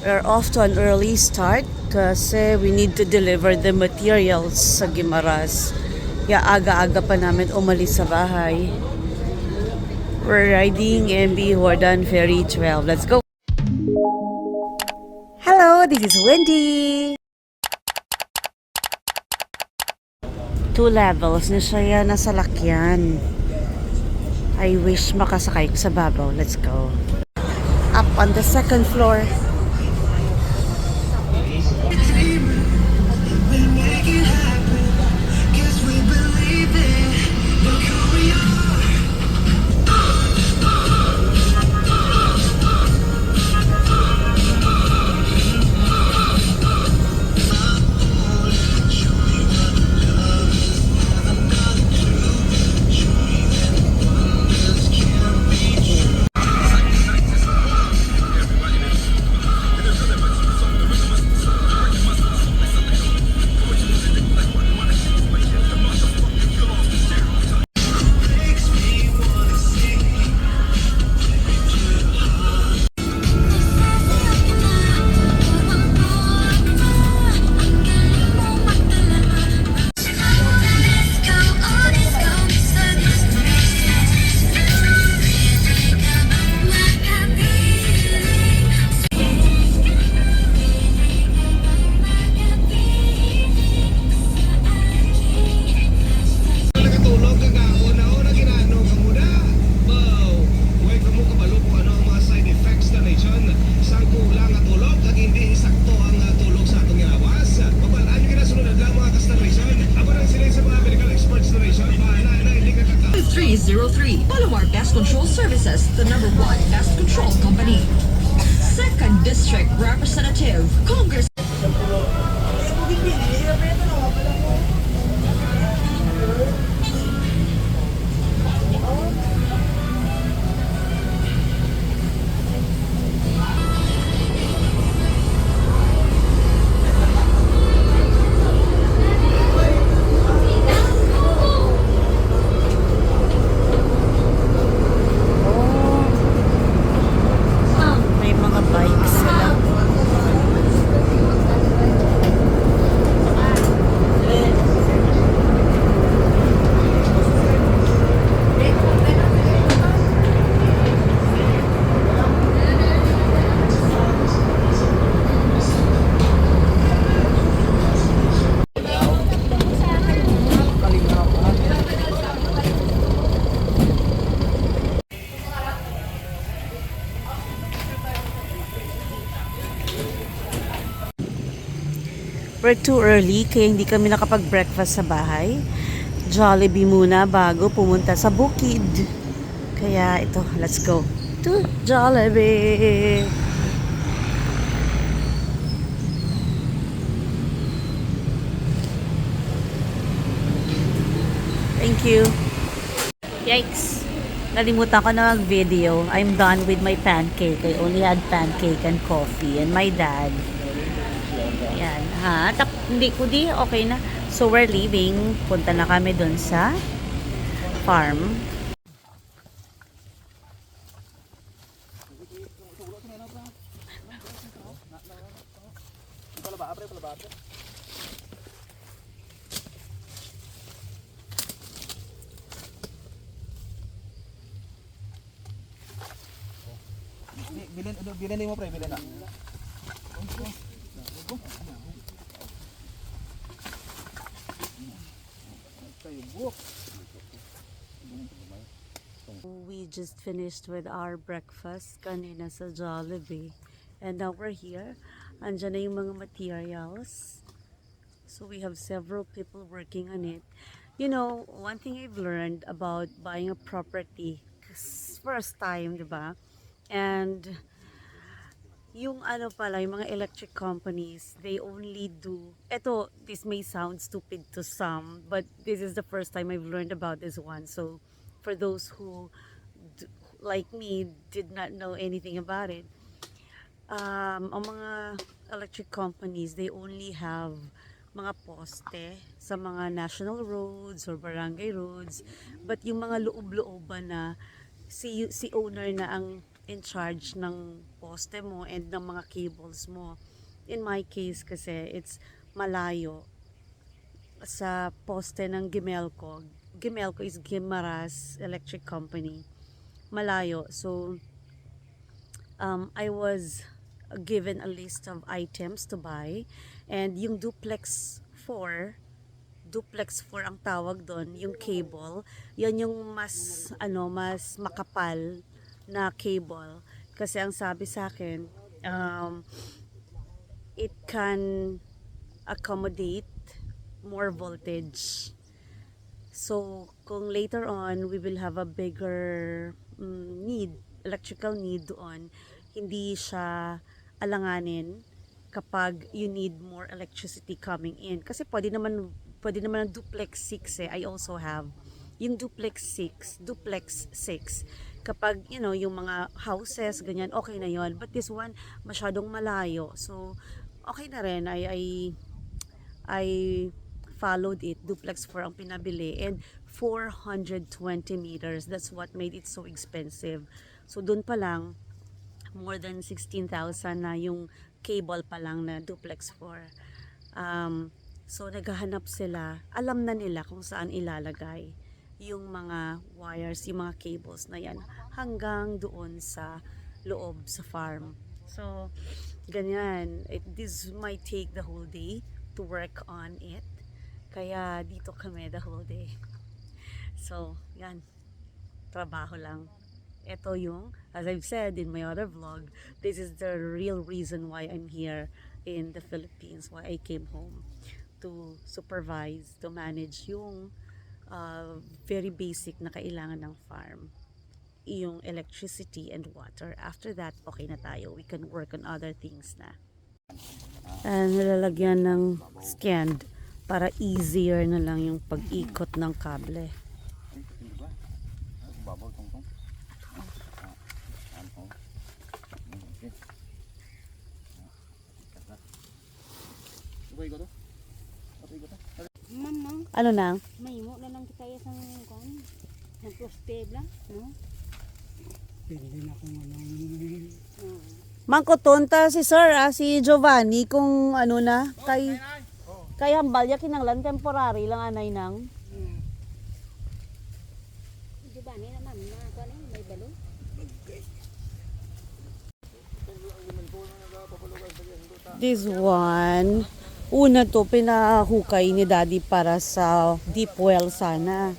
We're off to an early start kasi we need to deliver the materials sa Guimaras. Kaya aga-aga pa namin umalis sa bahay. We're riding MB Hordan Ferry 12. Let's go! Hello, this is Wendy! 2 levels na siya nasa lakyan. I wish makasakay ko sa babaw. Let's go. Up on the 2nd floor. Palomar Pest Control Services, the #1 pest control company. 2nd District Representative, Congress. We're too early kaya hindi kami nakapag-breakfast sa bahay. Jollibee muna bago pumunta sa bukid. Kaya ito, let's go to Jollibee. Thank you. Yikes. Nalimutan ko na mag-video. I'm done with my pancake. I only had pancake and coffee. And my dad. Yan. Ha? Hindi ko di. Okay na. So, we're leaving. Punta na kami dun sa farm. Bilhin mo pre, bilhin na. We just finished with our breakfast kanina sa Jollibee. And now we're here. Andyan na yung mga materials. So we have several people working on it. You know, one thing I've learned about buying a property, first time, diba? And yung ano pala, yung mga electric companies, they only do, this may sound stupid to some, but this is the first time I've learned about this one. So, for those who, like me, did not know anything about it, ang mga electric companies, they only have mga poste sa mga national roads or barangay roads, but yung mga loob-looban na si owner na ang in charge ng poste mo and ng mga cables mo. In my case kasi, it's malayo sa poste ng Gimelco. Gimelco is Guimaras Electric Company. Malayo. So, I was given a list of items to buy, and yung duplex 4 ang tawag doon, yung cable, yan yung mas mas makapal na cable kasi ang sabi sa akin, it can accommodate more voltage. So kung later on we will have a bigger electrical need doon, hindi siya alanganin kapag you need more electricity coming in. Kasi pwede naman ng duplex 6 I also have yung duplex 6. Kapag, yung mga houses, ganyan, okay na yon. But this one, masyadong malayo. So, okay na rin. I followed it. Duplex 4 ang pinabili. And 420 meters. That's what made it so expensive. So, dun pa lang, more than 16,000 na yung cable pa lang na duplex 4. So, naghahanap sila. Alam na nila kung saan ilalagay yung mga wires, yung mga cables na yan hanggang doon sa loob sa farm. So, ganyan. This might take the whole day to work on it. Kaya dito kami the whole day. So, yan. Trabaho lang. Ito yung, as I've said in my other vlog, this is the real reason why I'm here in the Philippines, why I came home to supervise, to manage yung very basic na kailangan ng farm, yung electricity and water. After that, okay na tayo. We can work on other things na. And nilalagyan ng stand para easier na lang yung pag-ikot ng kable. Mama, Ano na? may mo na lang kita isang kon. Nag-prostate lang, no? Hindi na kung anong Mangkotonta si Sir, si Giovanni, kung ano na, kay hambalya kinanglan, temporary lang anay nang. Di ba ni naman na kon may balo? This one, una to, pinahukay ni Daddy para sa deep well sana.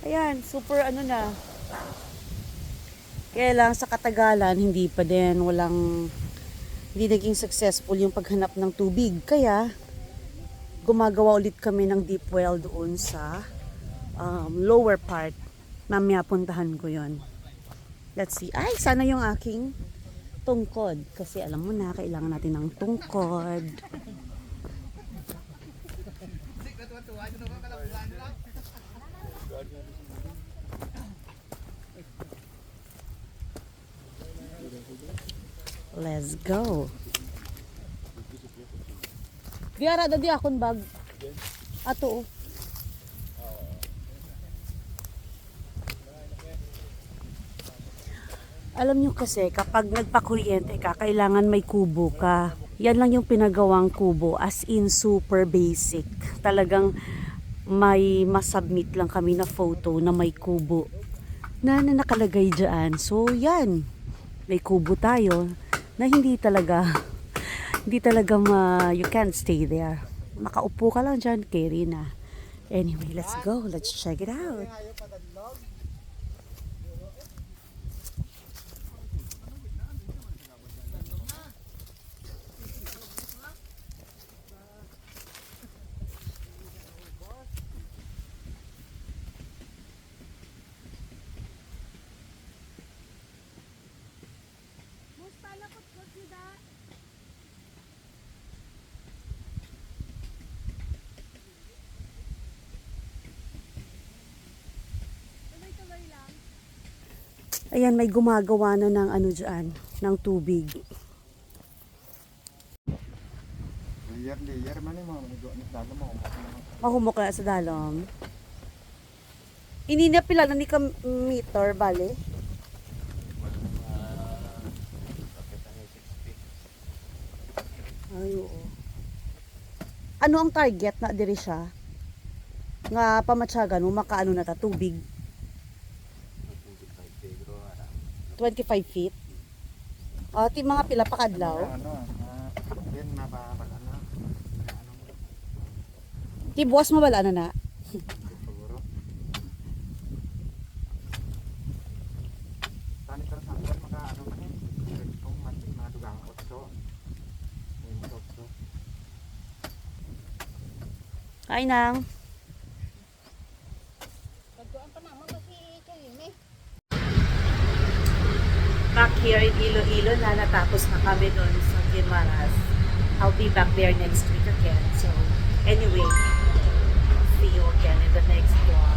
Ayan, super ano na. Kaya lang sa katagalan, hindi pa din, hindi naging successful yung paghanap ng tubig. Kaya, gumagawa ulit kami ng deep well doon sa lower part. Mamaya puntahan ko yon. Let's see. Ay, sana yung aking tungkod. Kasi alam mo na, kailangan natin ng tungkod. Let's go. Biara dadi akong bag. Ato. Alam nyo kasi, kapag nagpakuryente ka, kailangan may kubo ka. Yan lang yung pinagawang kubo, as in super basic. Talagang may masubmit lang kami na photo na may kubo na nakalagay dyan. So, yan. May kubo tayo na hindi talaga you can't stay there. Makaupo ka lang dyan, carry na. Anyway, let's go. Let's check it out. Ayan, may gumagawa na ng ano dyan, ng tubig. layer man mo dalam mo. Mahumok na sa dalom. Ini na pila na ni ka meter, bale? Ay, oo. Ano ang target na diri siya? Nga pamatsagan mo, makaano na ta, tubig? 25 feet? Ti mga pila pa kadlaw? Yan mapapag ano. Ti buwas mo wala na. Siguro. Tani ka sa akin maka ano man eh. Kung madugang otso. May otso. Ay nang. Back here in Iloilo na natapos na kami doon sa Guimaras. I'll be back there next week again. So, anyway, see you again in the next vlog.